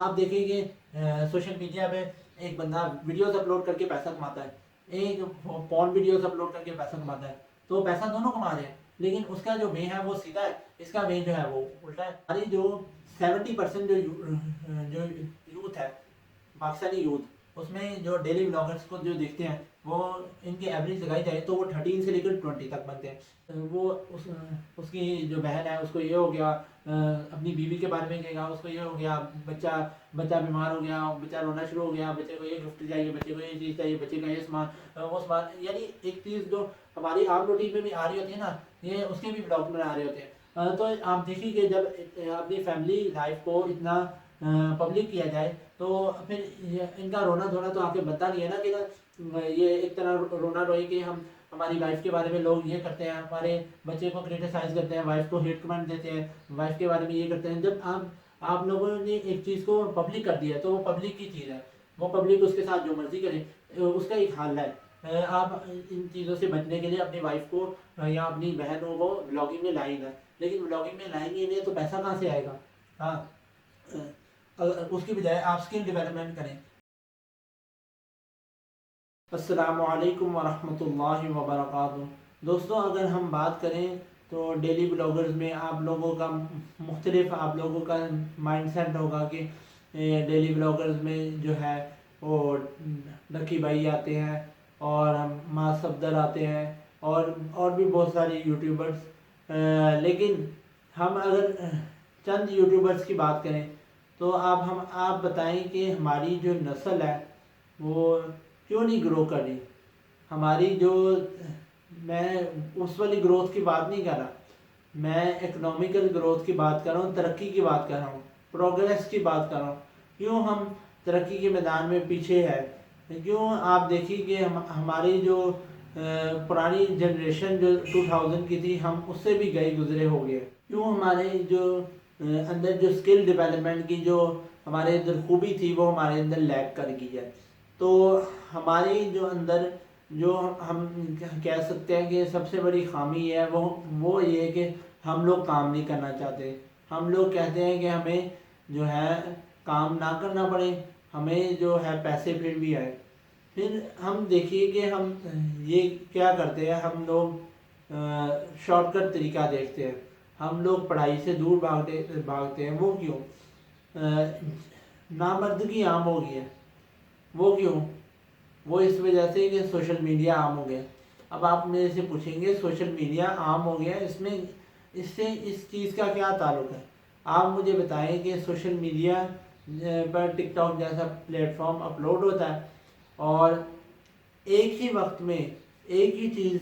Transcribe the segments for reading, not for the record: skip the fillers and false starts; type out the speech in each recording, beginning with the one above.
آپ دیکھیں کہ سوشل میڈیا پہ ایک بندہ ویڈیوز اپلوڈ کر کے پیسہ کماتا ہے، ایک پورن ویڈیوز اپلوڈ کر کے پیسہ کماتا ہے، تو پیسہ دونوں کما رہے ہیں، لیکن اس کا جو وے ہے وہ سیدھا ہے، اس کا وے جو ہے وہ الٹا ہے۔ ہماری جو 70% جو یوتھ ہے، پاکستانی یوتھ، اس میں جو ڈیلی بلاگرس کو جو دیکھتے ہیں وہ ان کی ایوریج لگائی جائے تو وہ 13 سے لے کر 20 تک بنتے ہیں۔ وہ اس کی جو بہن ہے اس کو یہ ہو گیا، اپنی بیوی کے بارے میں کہے گا، اس کو یہ ہو گیا، بچہ بیمار ہو گیا، بچہ رونا شروع ہو گیا، بچے کو یہ گفٹ چاہیے، بچے کو یہ چیز چاہیے، بچے کا یہ سامان وہ سامان، یعنی ایک چیز جو ہماری عام روٹین میں بھی آ رہی ہوتی ہے نا، یہ اس کے بھی بلاگ میں آ رہے ہوتے ہیں۔ تو آپ دیکھیے کہ جب اپنی فیملی لائف کو اتنا پبلک کیا جائے تو پھر ان کا رونا دھونا تو آپ کے بنتا نہیں ہے نا، کہ یہ ایک طرح رونا روئے کہ ہماری وائف کے بارے میں لوگ یہ کرتے ہیں، ہمارے بچے کو کریٹیسائز کرتے ہیں، وائف کو ہیٹ کمنٹ دیتے ہیں، وائف کے بارے میں یہ کرتے ہیں۔ جب آپ لوگوں نے ایک چیز کو پبلک کر دیا تو وہ پبلک کی چیز ہے، وہ پبلک اس کے ساتھ جو مرضی کرے، اس کا ایک حل ہے۔ آپ ان چیزوں سے بچنے کے لیے اپنی وائف کو یا اپنی بہنوں کو بلاگنگ میں لائیں گے، لیکن بلاگنگ میں لائیں گے نہیں تو پیسہ کہاں سے آئے گا؟ ہاں، اس کی بجائے آپ اسکل ڈیولپمنٹ کریں۔ السلام علیکم ورحمۃ اللہ وبرکاتہ۔ دوستوں، اگر ہم بات کریں تو ڈیلی بلاگرز میں آپ لوگوں کا مختلف آپ لوگوں کا مائنڈ سیٹ ہوگا کہ ڈیلی بلاگرز میں جو ہے وہ لکی بھائی آتے ہیں اور ماں صفدر آتے ہیں اور بھی بہت سارے یوٹیوبرز، لیکن ہم اگر چند یوٹیوبرز کی بات کریں تو آپ بتائیں کہ ہماری جو نسل ہے وہ کیوں نہیں گرو کر رہی؟ ہماری جو میں اس والی گروتھ کی بات نہیں کر رہا، میں اکنامیکل گروتھ کی بات کر رہا ہوں، ترقی کی بات کر رہا ہوں، پروگریس کی بات کر رہا ہوں۔ کیوں ہم ترقی کے میدان میں پیچھے ہے؟ کیوں آپ دیکھیے کہ ہماری جو پرانی جنریشن جو 2000 کی تھی، ہم اس سے بھی گئے گزرے ہو گئے؟ کیوں ہمارے جو اندر جو اسکل ڈیولپمنٹ کی جو ہمارے اندر خوبی تھی وہ ہمارے اندر لیک کر گئی ہے؟ تو ہماری جو اندر جو ہم کہہ سکتے ہیں کہ سب سے بڑی خامی ہے وہ یہ کہ ہم لوگ کام نہیں کرنا چاہتے۔ ہم لوگ کہتے ہیں کہ ہمیں جو ہے کام نہ کرنا پڑے، ہمیں جو ہے پیسے پھر بھی آئے۔ پھر ہم دیکھیے کہ ہم یہ کیا کرتے ہیں، ہم لوگ شارٹ کٹ طریقہ دیکھتے ہیں، ہم لوگ پڑھائی سے دور بھاگتے ہیں۔ وہ کیوں؟ نامردگی عام ہو گئی ہے۔ وہ کیوں؟ وہ اس وجہ سے کہ سوشل میڈیا عام ہو گیا۔ اب آپ میرے سے پوچھیں گے سوشل میڈیا عام ہو گیا، اس سے اس چیز کا کیا تعلق ہے؟ آپ مجھے بتائیں کہ سوشل میڈیا پر ٹک ٹاک جیسا پلیٹ فارم اپلوڈ ہوتا ہے اور ایک ہی وقت میں ایک ہی چیز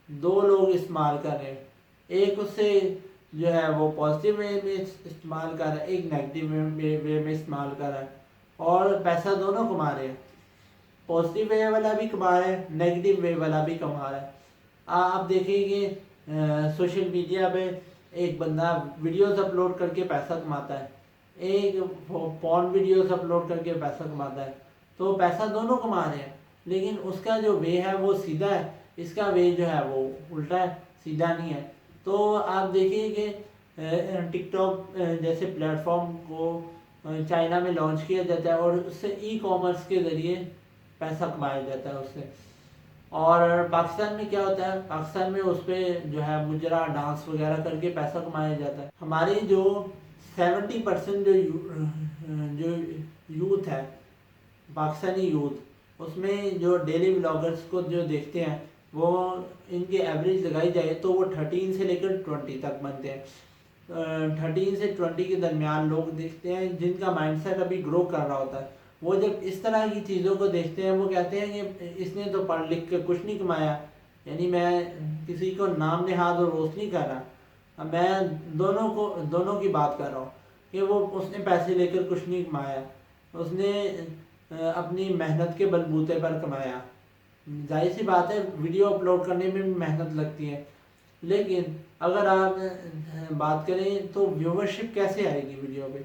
دو لوگ استعمال کر رہے ہیں، ایک اس سے جو ہے وہ پازیٹیو وے میں استعمال کر رہا ہے، ایک نیگیٹو وے میں استعمال کر رہا ہے، اور پیسہ دونوں کما رہے ہیں، پازیٹیو وے والا بھی کما رہا ہے، نیگیٹو وے والا بھی کما رہا ہے۔ آپ دیکھیں کہ سوشل میڈیا پہ ایک بندہ ویڈیوز اپلوڈ کر کے پیسہ کماتا ہے، ایک پورن ویڈیوز اپلوڈ کر کے پیسہ کماتا ہے، تو پیسہ دونوں کما رہے ہیں، لیکن اس کا جو وے ہے وہ سیدھا ہے، اس کا وے جو ہے وہ الٹا ہے، سیدھا نہیں ہے۔ تو آپ دیکھیے کہ ٹک ٹاک جیسے پلیٹ فارم کو چائنا میں لانچ کیا جاتا ہے اور اس سے ای کامرس کے ذریعے پیسہ کمایا جاتا ہے اس سے۔ اور پاکستان میں کیا ہوتا ہے؟ پاکستان میں اس پہ جو ہے مجرا ڈانس وغیرہ کر کے پیسہ کمایا جاتا ہے۔ ہماری جو 70% جو یوتھ ہے، پاکستانی یوتھ، اس میں جو ڈیلی بلاگرس کو جو دیکھتے ہیں وہ ان کی ایوریج لگائی جائے تو وہ 13 سے لے کر 20 تک بنتے ہیں۔ 13 سے 20 کے درمیان لوگ دیکھتے ہیں جن کا مائنڈ سیٹ ابھی گرو کر رہا ہوتا ہے۔ وہ جب اس طرح کی چیزوں کو دیکھتے ہیں وہ کہتے ہیں کہ اس نے تو پڑھ لکھ کے کچھ نہیں کمایا، یعنی میں کسی کو نام نہاد اور روست نہیں کر رہا، میں دونوں کی بات کر رہا ہوں کہ وہ اس نے پیسے لے کر کچھ نہیں کمایا، اس نے اپنی محنت کے بلبوتے پر کمایا۔ ظاہر سی بات ہے ویڈیو اپلوڈ کرنے میں بھی محنت لگتی ہے، لیکن اگر آپ بات کریں تو ویورشپ کیسے آئے گی ویڈیو پہ؟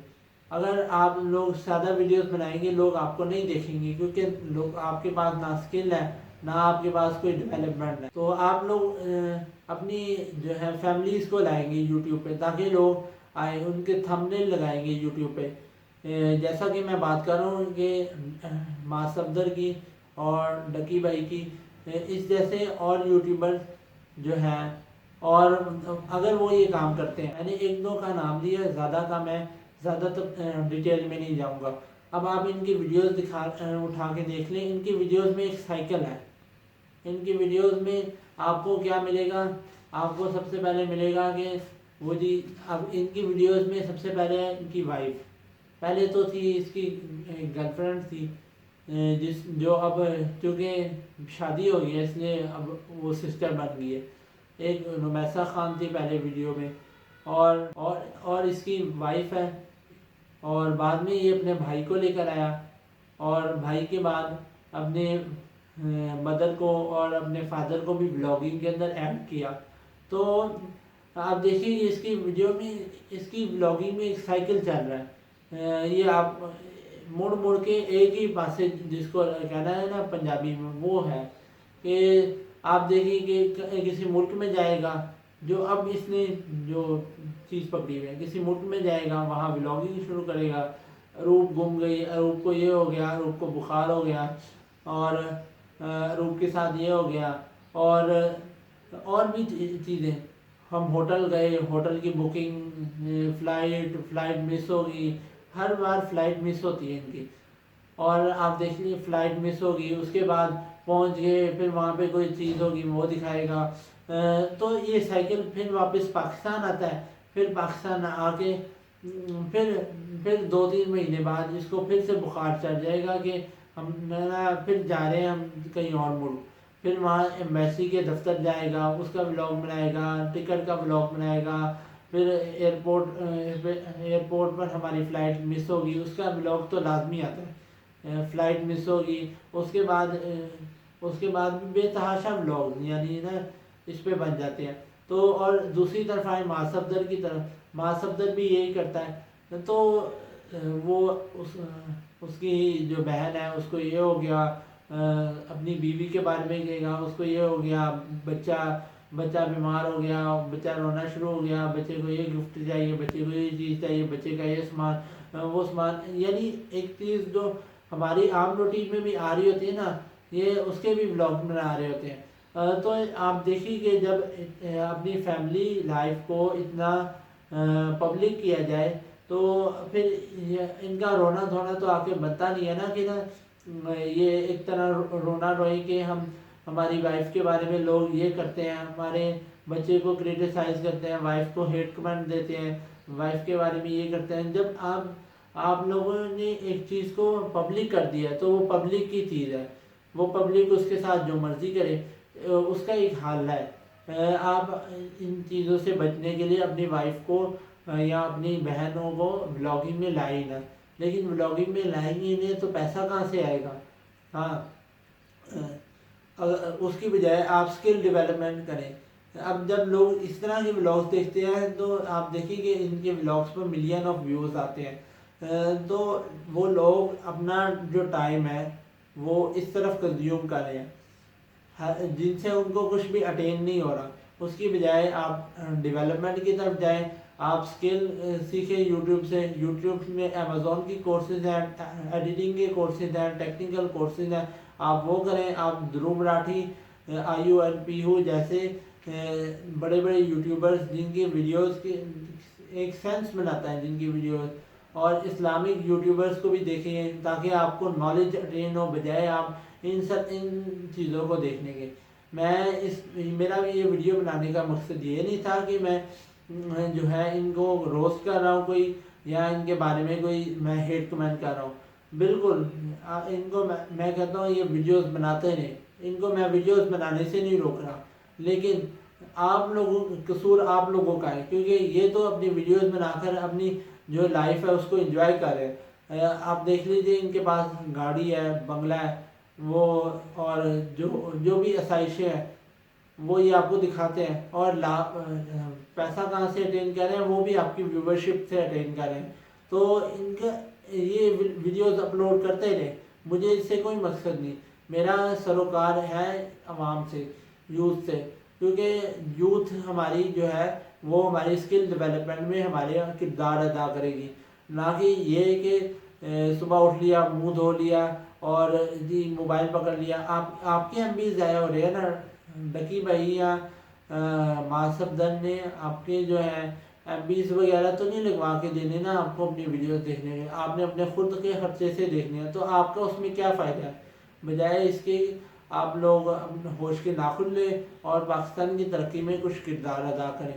اگر آپ لوگ سادہ ویڈیوز بنائیں گے لوگ آپ کو نہیں دیکھیں گے، کیونکہ لوگ آپ کے پاس نہ اسکل ہے نہ آپ کے پاس کوئی ڈیولپمنٹ ہے۔ تو آپ لوگ اپنی جو ہے فیملیز کو لائیں گے یوٹیوب پہ تاکہ لوگ آئیں، ان کے تھمبنیل لگائیں گے یوٹیوب پہ جیسا کہ میں بات کر رہا ہوں کہ ماں صفدر کی اور ڈکی بھائی کی، اس جیسے اور یوٹیوبر جو ہیں، اور اگر وہ یہ کام کرتے ہیں، میں نے ایک دو کا نام لیا، زیادہ کا میں زیادہ تر ڈیٹیل میں نہیں جاؤں گا۔ اب آپ ان کی ویڈیوز اٹھا کے دیکھ لیں، ان کی ویڈیوز میں ایک سائیکل ہے۔ ان کی ویڈیوز میں آپ کو کیا ملے گا؟ آپ کو سب سے پہلے ملے گا کہ وہ جی، اب ان کی ویڈیوز میں سب سے پہلے ہے ان کی وائف، پہلے تو تھی اس کی گرل فرینڈ تھی، جو اب چونکہ شادی ہو گئی ہے اس لیے اب وہ سسٹر بن گئی ہے۔ ایک رمیسہ خان تھی پہلے ویڈیو میں، اور اس کی وائف ہے، اور بعد میں یہ اپنے بھائی کو لے کر آیا، اور بھائی کے بعد اپنے مدر کو اور اپنے فادر کو بھی بلاگنگ کے اندر ایڈ کیا۔ تو آپ دیکھیے اس کی ویڈیو میں، اس کی بلاگنگ میں ایک سائیکل چل رہا ہے۔ یہ آپ مڑ مڑ کے ایک ہی پاس سے، جس کو کہنا ہے نا پنجابی میں، وہ ہے کہ آپ دیکھیں کہ کسی ملک میں جائے گا، جو اب اس نے جو چیز پکڑی ہوئی ہے، کسی ملک میں جائے گا، وہاں بلاگنگ شروع کرے گا، روپ گم گئی، روپ کو یہ ہو گیا، روپ کو بخار ہو گیا، اور روپ کے ساتھ یہ ہو گیا، اور بھی چیزیں، ہم ہوٹل گئے، ہوٹل کی بکنگ، فلائٹ مس ہو گئی، ہر بار فلائٹ مس ہوتی ہے ان کی، اور آپ دیکھیے فلائٹ مس ہوگی، اس کے بعد پہنچ گئے، پھر وہاں پہ کوئی چیز ہوگی وہ دکھائے گا، تو یہ سائیکل پھر واپس پاکستان آتا ہے، پھر پاکستان آ کے پھر 2-3 مہینے بعد اس کو پھر سے بخار چڑھ جائے گا کہ ہم پھر جا رہے ہیں ہم کہیں اور ملک، پھر وہاں ایمبیسی کے دفتر جائے گا، اس کا بلاگ بنائے گا، ٹکٹ کا بلاگ بنائے گا، پھر ایئرپورٹ پر ہماری فلائٹ مس ہوگی، اس کا بلاگ تو لازمی آتا ہے، فلائٹ مس ہوگی، اس کے بعد بے تحاشا بلاگ یعنی نا اس پہ بن جاتے ہیں۔ تو اور دوسری طرف آئے ماں صفدر کی طرف، ماں صفدر بھی یہی کرتا ہے، تو وہ اس کی جو بہن ہے اس کو یہ ہو گیا، اپنی بیوی کے بارے میں کہے گا، اس کو یہ ہو گیا، بچہ بیمار ہو گیا، بچہ رونا شروع ہو گیا، بچے کو یہ گفٹ چاہیے، بچے کو یہ چیز چاہیے، بچے کا یہ سامان وہ سامان، یعنی ایک چیز جو ہماری عام روٹین میں بھی آ رہی ہوتی ہے نا، یہ اس کے بھی بلاگ بنا رہے ہوتے ہیں۔ تو آپ دیکھیے کہ جب اپنی فیملی لائف کو اتنا پبلک کیا جائے، تو پھر ان کا رونا دھونا تو آ کے بنتا نہیں ہے نا، کہ نا یہ ایک طرح رونا روئی کہ ہماری وائف کے بارے میں لوگ یہ کرتے ہیں، ہمارے بچے کو کریٹیسائز کرتے ہیں، وائف کو ہیٹ کمنٹ دیتے ہیں، وائف کے بارے میں یہ کرتے ہیں۔ جب آپ لوگوں نے ایک چیز کو پبلک کر دیا تو وہ پبلک کی چیز ہے، وہ پبلک اس کے ساتھ جو مرضی کرے، اس کا ایک حل ہے۔ آپ ان چیزوں سے بچنے کے لیے اپنی وائف کو یا اپنی بہنوں کو بلاگنگ میں لائے نہ، لیکن بلاگنگ میں لائیں گے انہیں تو پیسہ کہاں سے آئے گا؟ ہاں، اس کی بجائے آپ اسکل ڈیولپمنٹ کریں۔ اب جب لوگ اس طرح کے بلاگس دیکھتے ہیں تو آپ دیکھیں کہ ان کے بلاگس پر ملین آف ویوز آتے ہیں، تو وہ لوگ اپنا جو ٹائم ہے وہ اس طرف کنزیوم کر رہے ہیں، جن سے ان کو کچھ بھی اٹین نہیں ہو رہا۔ اس کی بجائے آپ ڈیولپمنٹ کی طرف جائیں، آپ اسکل سیکھیں یوٹیوب سے، یوٹیوب میں امیزون کی کورسز ہیں، ایڈیٹنگ کے کورسز ہیں، ٹیکنیکل کورسز ہیں، آپ وہ کریں۔ آپ دھرو راٹھی، IUNPU جیسے بڑے بڑے یوٹیوبرز جن کی ویڈیوز کی ایک سینس بناتا ہے جن کی ویڈیوز، اور اسلامک یوٹیوبرز کو بھی دیکھیں تاکہ آپ کو نالج اٹین ہو، بجائے آپ ان چیزوں کو دیکھنے کے۔ میرا بھی یہ ویڈیو بنانے کا مقصد یہ نہیں تھا کہ میں جو ہے ان کو روسٹ کر رہا ہوں کوئی، یا ان کے بارے میں کوئی میں ہیٹ کمنٹ کر رہا ہوں، بالکل ان کو میں کہتا ہوں یہ ویڈیوز بناتے رہیں، ان کو میں ویڈیوز بنانے سے نہیں روک رہا، لیکن قصور آپ لوگوں کا ہے، کیونکہ یہ تو اپنی ویڈیوز بنا کر اپنی جو لائف ہے اس کو انجوائے کر رہے ہیں۔ آپ دیکھ لیجئے ان کے پاس گاڑی ہے، بنگلہ ہے، وہ اور جو بھی آسائشیں ہیں وہ یہ آپ کو دکھاتے ہیں، اور پیسہ کہاں سے اٹین کر رہے ہیں، وہ بھی آپ کی ویورشپ سے اٹین کر رہے ہیں۔ تو ان کا یہ ویڈیوز اپلوڈ کرتے رہے، مجھے اس سے کوئی مقصد نہیں، میرا سروکار ہے عوام سے، یوتھ سے، کیونکہ یوتھ ہماری جو ہے وہ ہماری اسکل ڈیولپمنٹ میں ہمارے کردار ادا کرے گی۔ نہ کہ یہ کہ صبح اٹھ لیا، منہ دھو لیا اور جی موبائل پکڑ لیا. آپ کے MB ضائع ہو رہے ہیں نا. ڈکی بھائی یا ماسب دن نے آپ کے جو ہے MBs وغیرہ تو نہیں لگوا کے دینے نا آپ کو اپنی ویڈیوز دیکھنے کے. آپ نے اپنے خود کے خرچے سے دیکھنے ہیں، تو آپ کا اس میں کیا فائدہ ہے؟ بجائے اس کے آپ لوگ ہوش کے ناخن لیں اور پاکستان کی ترقی میں کچھ کردار ادا کریں.